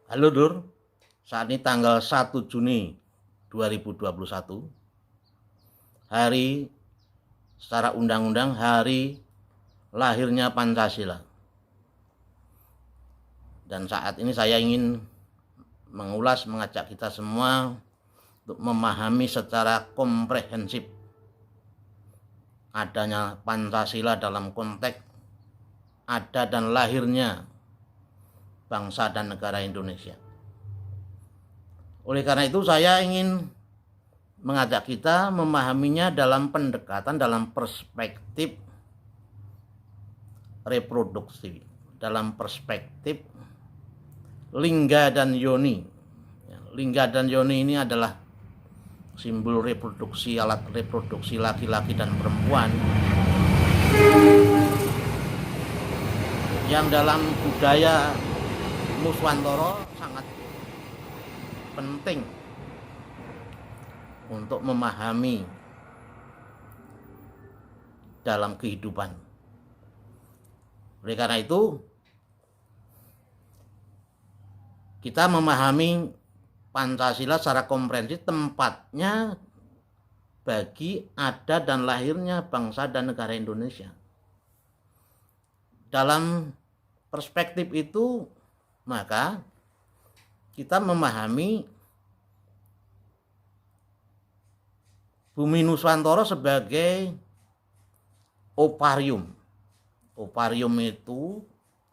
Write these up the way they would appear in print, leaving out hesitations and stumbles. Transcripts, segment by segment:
Halo Dur, saat ini tanggal 1 Juni 2021, hari secara undang-undang hari lahirnya Pancasila. Dan saat ini saya ingin mengajak kita semua untuk memahami secara komprehensif adanya Pancasila dalam konteks ada dan lahirnya bangsa dan negara Indonesia. Oleh karena itu saya ingin mengajak kita memahaminya dalam pendekatan, dalam perspektif reproduksi, dalam perspektif lingga dan yoni. Lingga dan yoni ini adalah simbol reproduksi, alat reproduksi laki-laki dan perempuan yang dalam budaya Nuswantara sangat penting untuk memahami dalam kehidupan. Oleh karena itu, kita memahami Pancasila secara komprehensif tempatnya bagi ada dan lahirnya bangsa dan negara Indonesia. Dalam perspektif itu, maka kita memahami Bumi Nuswantara sebagai ovarium. Ovarium itu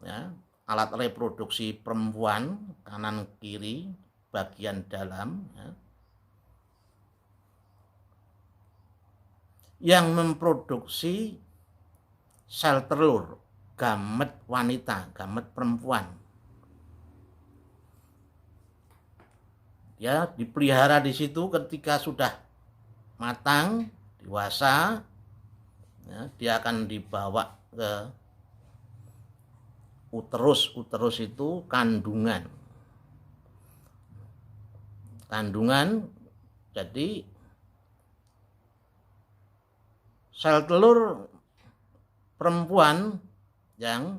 ya, alat reproduksi perempuan kanan kiri bagian dalam ya, yang memproduksi sel telur, gamet wanita, gamet perempuan. Ya, dipelihara di situ ketika sudah matang, dewasa, ya, dia akan dibawa ke uterus. Uterus itu kandungan. Jadi sel telur perempuan yang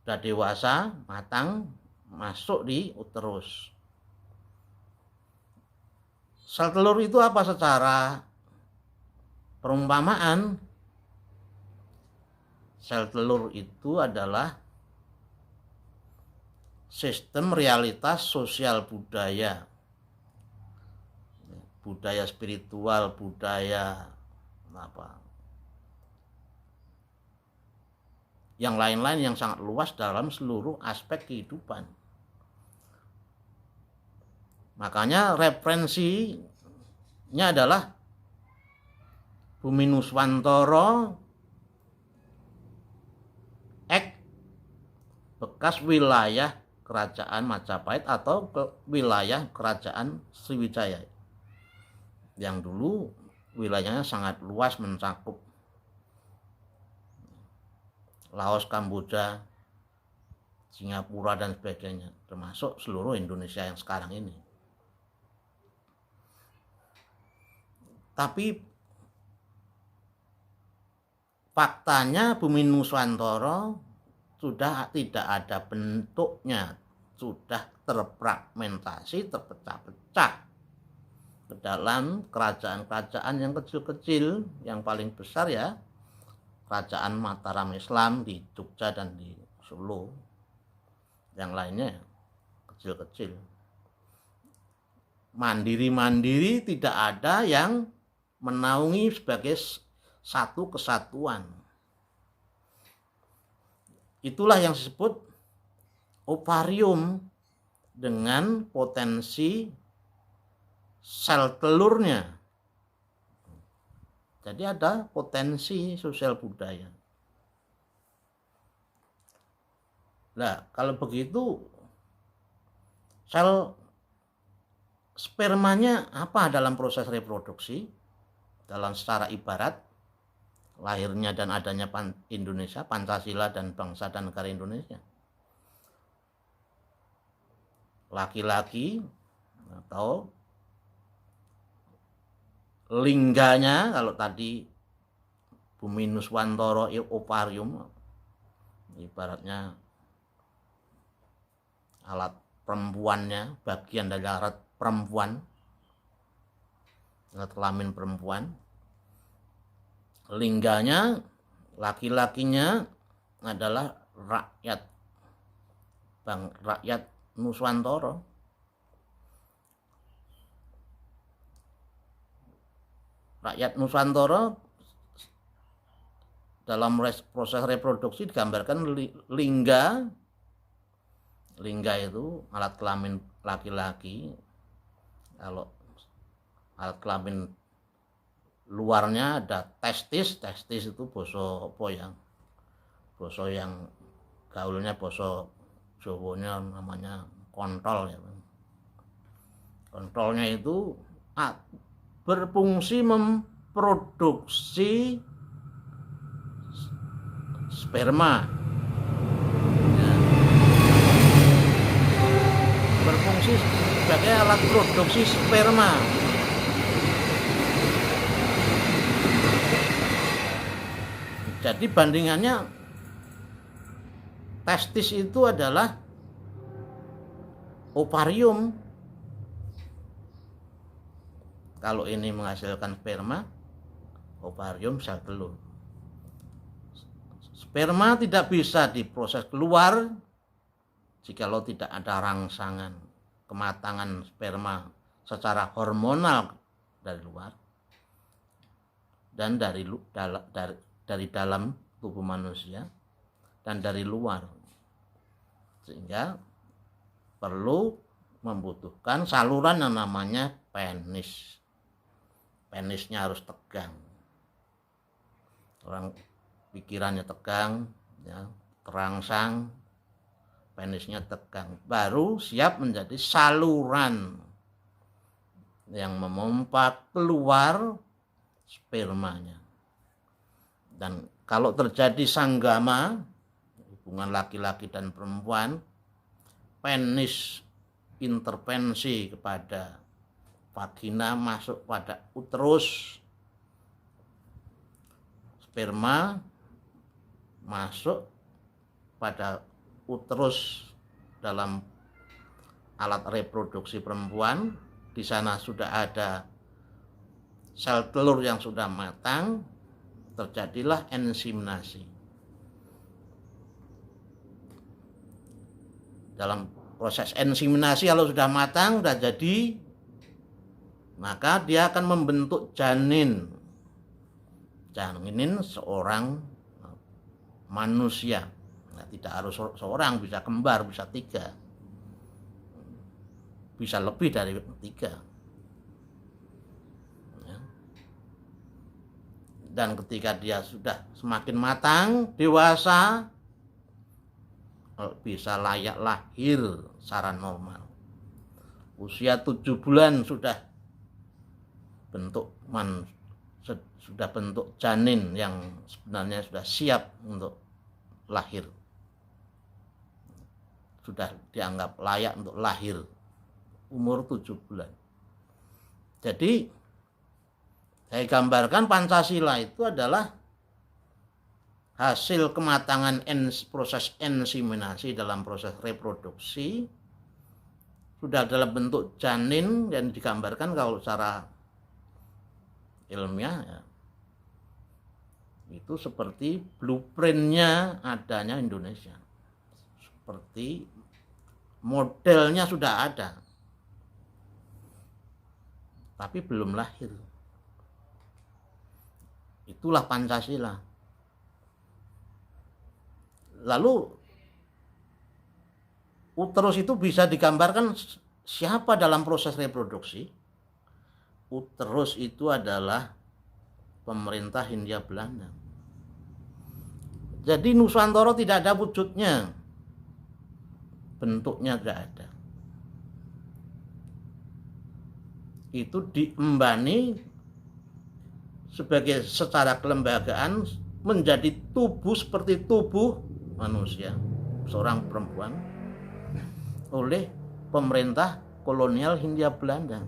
sudah dewasa, matang, masuk di uterus. Sel telur itu apa secara perumpamaan? Sel telur itu adalah sistem realitas sosial budaya, budaya spiritual, budaya yang lain-lain yang sangat luas dalam seluruh aspek kehidupan. Makanya referensinya adalah Bumi Nuswantara bekas wilayah kerajaan Majapahit atau wilayah kerajaan Sriwijaya yang dulu wilayahnya sangat luas, mencakup Laos, Kamboja, Singapura dan sebagainya, termasuk seluruh Indonesia yang sekarang ini. Tapi faktanya Bumi Nuswantara sudah tidak ada bentuknya, sudah terfragmentasi, terpecah-pecah ke dalam kerajaan-kerajaan yang kecil-kecil. Yang paling besar ya kerajaan Mataram Islam di Jogja dan di Solo, yang lainnya kecil-kecil. Mandiri-mandiri, tidak ada yang menaungi sebagai satu kesatuan. Itulah yang disebut ovarium dengan potensi sel telurnya. Jadi ada potensi sosial budaya. Nah, kalau begitu sel spermanya apa dalam proses reproduksi? Dalam secara ibarat, lahirnya dan adanya Indonesia, Pancasila dan bangsa dan negara Indonesia. Laki-laki atau lingganya, kalau tadi Bumi Nuswantara ovarium, ibaratnya alat perempuannya, bagian dari alat perempuan, alat kelamin perempuan. Lingganya, laki-lakinya adalah rakyat Nuswantara. Rakyat Nuswantara dalam proses reproduksi digambarkan lingga itu alat kelamin laki-laki. Kalau alat kelamin luarnya ada testis itu boso yang gaulnya boso Jawanya namanya kontol ya. Kontolnya itu berfungsi memproduksi sperma ya. Berfungsi sebagai alat produksi sperma. Jadi bandingannya testis itu adalah ovarium. Kalau ini menghasilkan sperma, ovarium sel telur. Sperma tidak bisa diproses keluar jikalau tidak ada rangsangan kematangan sperma secara hormonal dari luar dan dari dalam tubuh manusia dan dari luar, sehingga perlu membutuhkan saluran yang namanya penis. Penisnya harus tegang, orang pikirannya tegang ya, terangsang, penisnya tegang, baru siap menjadi saluran yang memompa keluar spermanya. Dan kalau terjadi sanggama, hubungan laki-laki dan perempuan, penis intervensi kepada vagina, masuk pada uterus, sperma masuk pada uterus dalam alat reproduksi perempuan. Di sana sudah ada sel telur yang sudah matang, terjadilah ensiminasi. Dalam proses ensiminasi kalau sudah matang, sudah jadi, maka dia akan membentuk janin. Janin seorang manusia. Nah, tidak harus seorang, bisa kembar, bisa 3. Bisa lebih dari 3. Dan ketika dia sudah semakin matang, dewasa, bisa layak lahir secara normal. Usia 7 bulan sudah bentuk janin yang sebenarnya sudah siap untuk lahir. Sudah dianggap layak untuk lahir. Umur 7 bulan. Jadi saya gambarkan Pancasila itu adalah hasil kematangan proses ensiminasi dalam proses reproduksi, sudah dalam bentuk janin yang digambarkan kalau secara ilmiah ya, itu seperti blueprintnya adanya Indonesia, seperti modelnya sudah ada, tapi belum lahir. Itulah Pancasila. Lalu uterus itu bisa digambarkan siapa dalam proses reproduksi. Uterus itu adalah pemerintah Hindia Belanda. Jadi Nuswantara tidak ada wujudnya, bentuknya tidak ada. Itu diembani sebagai secara kelembagaan menjadi tubuh seperti tubuh manusia, seorang perempuan, oleh pemerintah kolonial Hindia Belanda.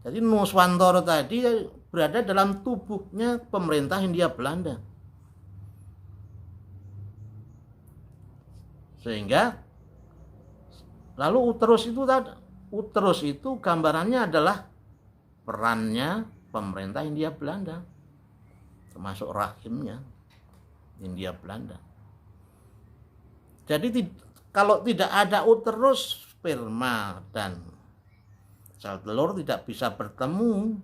Jadi Nuswantara tadi berada dalam tubuhnya pemerintah Hindia Belanda. Sehingga lalu uterus itu gambarannya adalah perannya pemerintah Hindia Belanda, termasuk rahimnya Hindia Belanda. Jadi kalau tidak ada uterus, sperma dan sel telur tidak bisa bertemu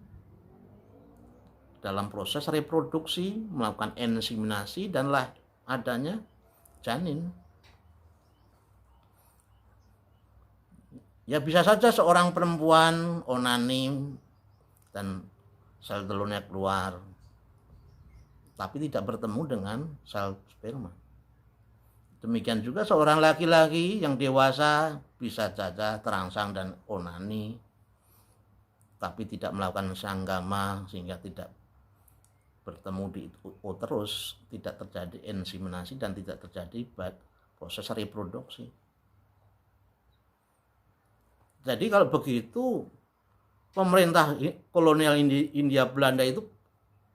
dalam proses reproduksi, melakukan inseminasi dan adanya janin. Ya bisa saja seorang perempuan onani dan sel telurnya keluar, tapi tidak bertemu dengan sel sperma. Demikian juga seorang laki-laki yang dewasa bisa saja terangsang dan onani, tapi tidak melakukan sanggama sehingga tidak bertemu di uterus, tidak terjadi inseminasi dan tidak terjadi proses reproduksi. Jadi kalau begitu, pemerintah kolonial Hindia Belanda itu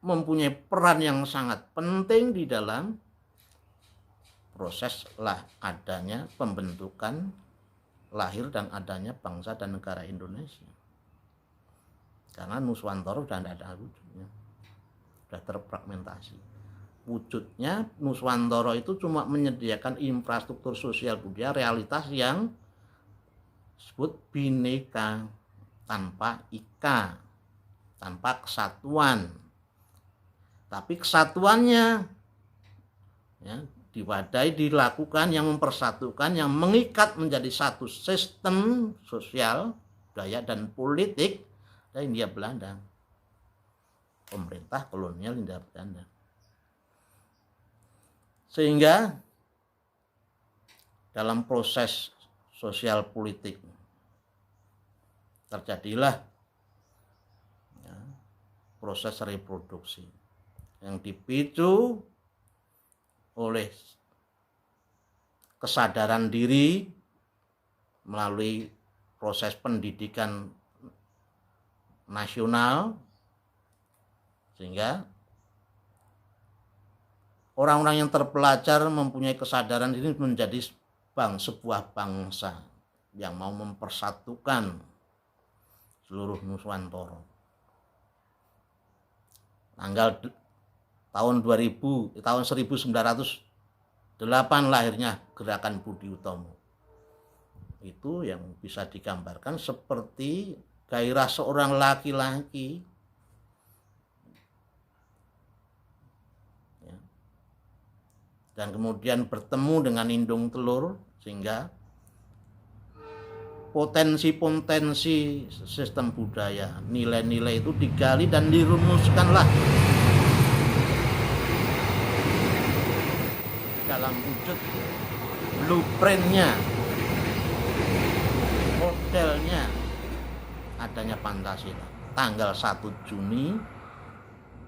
mempunyai peran yang sangat penting di dalam proses adanya pembentukan lahir dan adanya bangsa dan negara Indonesia. Karena Nuswantara sudah tidak ada wujudnya, sudah terfragmentasi. Wujudnya Nuswantara itu cuma menyediakan infrastruktur sosial budaya realitas yang disebut bineka, tanpa ika, tanpa kesatuan. Tapi kesatuannya ya, diwadai, dilakukan, yang mempersatukan, yang mengikat menjadi satu sistem sosial, budaya dan politik dari Hindia Belanda, pemerintah kolonial Hindia Belanda. Sehingga dalam proses sosial politik terjadilah ya, proses reproduksi yang dipicu oleh kesadaran diri melalui proses pendidikan nasional, sehingga orang-orang yang terpelajar mempunyai kesadaran diri menjadi sebuah bangsa yang mau mempersatukan seluruh Nuswantara. Tahun 1908 lahirnya Gerakan Budi Utomo. Itu yang bisa digambarkan seperti gairah seorang laki-laki dan kemudian bertemu dengan indung telur, sehingga potensi-potensi sistem budaya, nilai-nilai itu digali dan dirumuskanlah dalam wujud blueprintnya, modelnya adanya Pancasila tanggal 1 Juni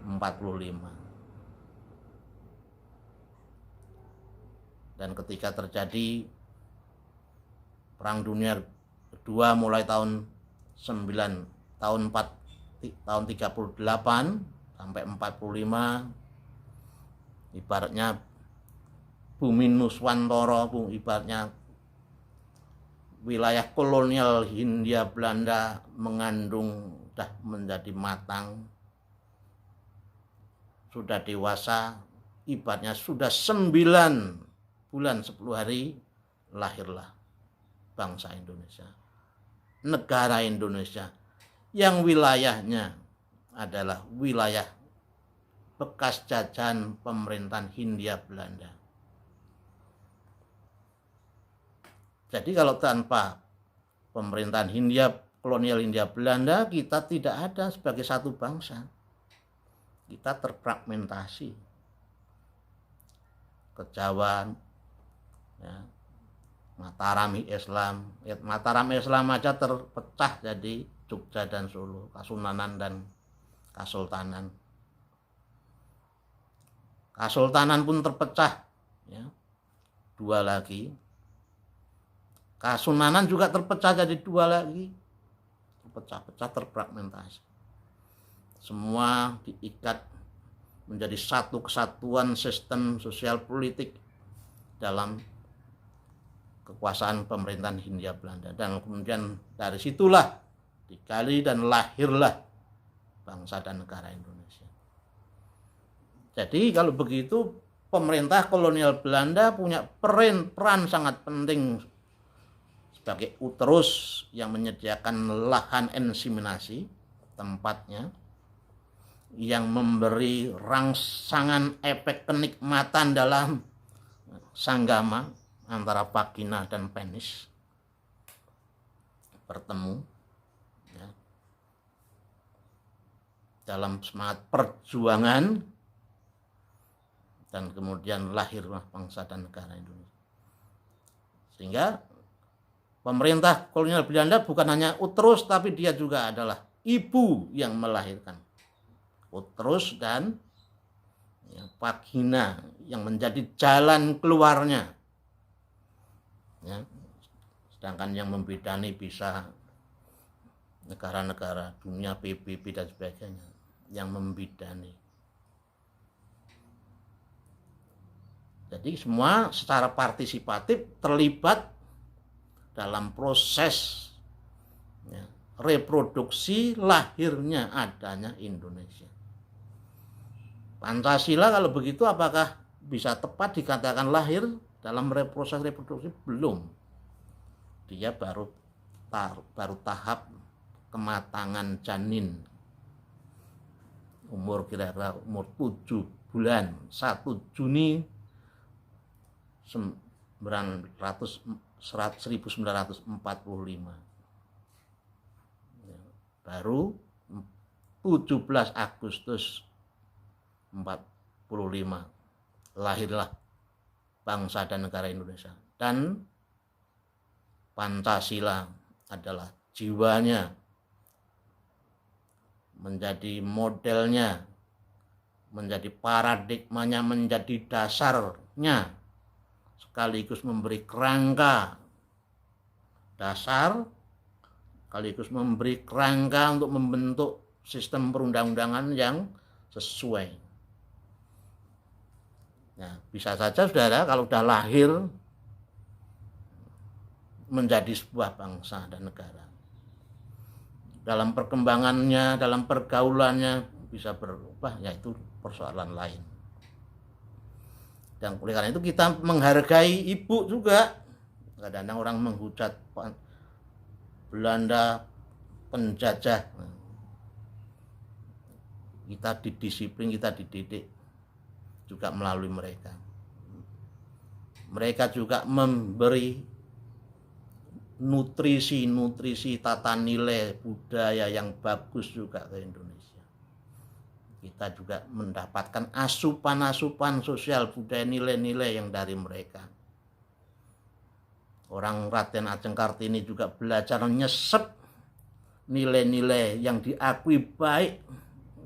45. Dan ketika terjadi Perang Dunia Kedua mulai tahun 38 sampai 45, ibaratnya bumi Nuswantara, ibaratnya wilayah kolonial Hindia Belanda mengandung, sudah menjadi matang, sudah dewasa, ibaratnya sudah 9 bulan 10 hari lahirlah bangsa Indonesia, negara Indonesia, yang wilayahnya adalah wilayah bekas jajahan pemerintahan Hindia Belanda. Jadi kalau tanpa pemerintahan kolonial Hindia Belanda, kita tidak ada sebagai satu bangsa. Kita terfragmentasi. Kejawan, ya, Mataram Islam aja terpecah jadi Jogja dan Solo, Kasunanan dan Kasultanan. Kasultanan pun terpecah, ya, 2 lagi. Kasunanan juga terpecah jadi 2 lagi, terpecah-pecah, terfragmentasi. Semua diikat menjadi satu kesatuan sistem sosial politik dalam kekuasaan pemerintahan Hindia Belanda, dan kemudian dari situlah digali dan lahirlah bangsa dan negara Indonesia. Jadi kalau begitu pemerintah kolonial Belanda punya peran sangat penting sebagai uterus yang menyediakan lahan inseminasi tempatnya, yang memberi rangsangan efek kenikmatan dalam sanggama antara vagina dan penis bertemu, ya, dalam semangat perjuangan, dan kemudian lahirlah bangsa dan negara Indonesia. Sehingga pemerintah kolonial Belanda bukan hanya uterus, tapi dia juga adalah ibu yang melahirkan. Uterus dan vagina yang menjadi jalan keluarnya, ya. Sedangkan yang membidani bisa negara-negara dunia, PBB dan sebagainya yang membidani. Jadi semua secara partisipatif terlibat dalam proses, ya, reproduksi lahirnya adanya Indonesia. Pancasila kalau begitu apakah bisa tepat dikatakan lahir dalam proses reproduksi? Belum. Dia baru tahap kematangan janin. Umur kira-kira umur 7 bulan, 1 Juni 1945. Baru 17 Agustus 45 lahirlah bangsa dan negara Indonesia, dan Pancasila adalah jiwanya, menjadi modelnya, menjadi paradigmanya, menjadi dasarnya, sekaligus memberi kerangka dasar, sekaligus memberi kerangka untuk membentuk sistem perundang-undangan yang sesuai. Nah, bisa saja saudara kalau sudah lahir menjadi sebuah bangsa dan negara, dalam perkembangannya, dalam pergaulannya bisa berubah, yaitu persoalan lain. Dan oleh karena itu kita menghargai ibu juga. Kadang-kadang orang menghujat Belanda penjajah. Kita didisiplin, kita dididik juga melalui mereka. Mereka juga memberi nutrisi tata nilai budaya yang bagus juga ke Indonesia. Kita juga mendapatkan asupan sosial budaya, nilai-nilai yang dari mereka. Orang Raden Ajeng Kartini juga belajar nyesep nilai-nilai yang diakui baik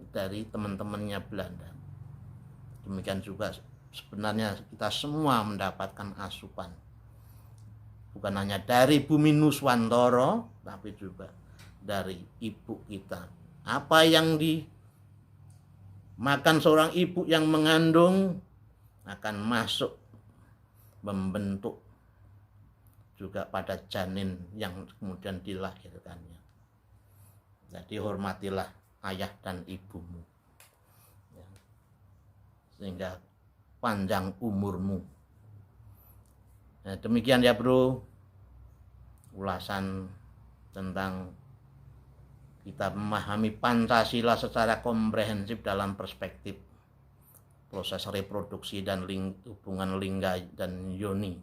dari teman-temannya Belanda. Demikian juga sebenarnya kita semua mendapatkan asupan, bukan hanya dari Bumi Nuswantoro, tapi juga dari ibu kita. Apa yang dimakan seorang ibu yang mengandung akan masuk membentuk juga pada janin yang kemudian dilahirkannya. Jadi hormatilah ayah dan ibumu, ya, sehingga panjang umurmu. Nah, demikian ya bro, ulasan tentang kita memahami Pancasila secara komprehensif dalam perspektif proses reproduksi dan hubungan lingga dan yoni.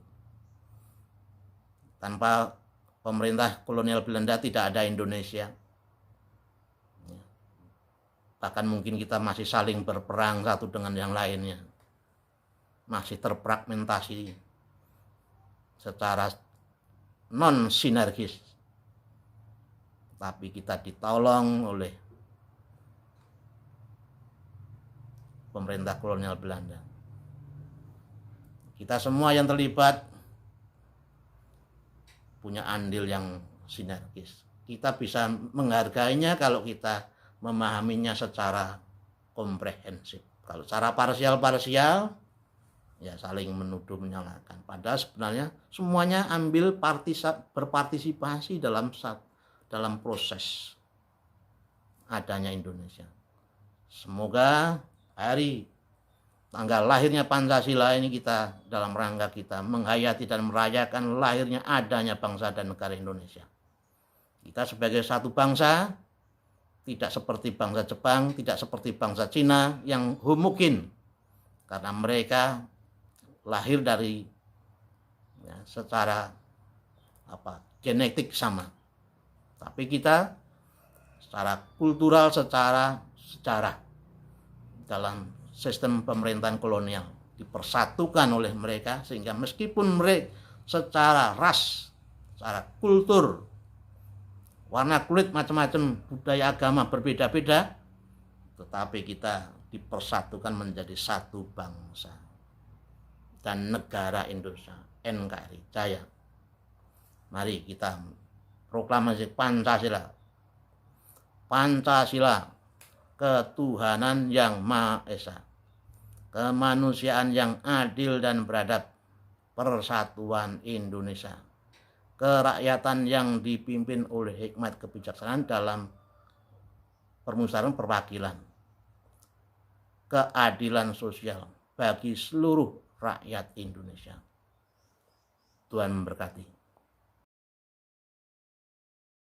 Tanpa pemerintah kolonial Belanda tidak ada Indonesia. Bahkan mungkin kita masih saling berperang satu dengan yang lainnya, masih terfragmentasi secara non sinergis. Tapi kita ditolong oleh pemerintah kolonial Belanda. Kita semua yang terlibat punya andil yang sinergis. Kita bisa menghargainya kalau kita memahaminya secara komprehensif. Kalau secara parsial ya saling menuduh menyalahkan. Padahal sebenarnya semuanya berpartisipasi dalam proses adanya Indonesia. Semoga hari tanggal lahirnya Pancasila ini kita dalam rangka kita menghayati dan merayakan lahirnya adanya bangsa dan negara Indonesia. Kita sebagai satu bangsa, tidak seperti bangsa Jepang, tidak seperti bangsa Cina yang homogen, karena mereka lahir dari secara genetik sama. Tapi kita secara kultural, secara sejarah dalam sistem pemerintahan kolonial dipersatukan oleh mereka, sehingga meskipun mereka secara ras, secara kultur, warna kulit, macam-macam, budaya agama berbeda-beda, tetapi kita dipersatukan menjadi satu bangsa dan negara Indonesia, NKRI Jaya. Mari kita proklamasi Pancasila. Pancasila, ketuhanan yang Maha Esa, kemanusiaan yang adil dan beradab, persatuan Indonesia, kerakyatan yang dipimpin oleh hikmat kebijaksanaan dalam permusyawaratan perwakilan, keadilan sosial bagi seluruh rakyat Indonesia. Tuhan memberkati.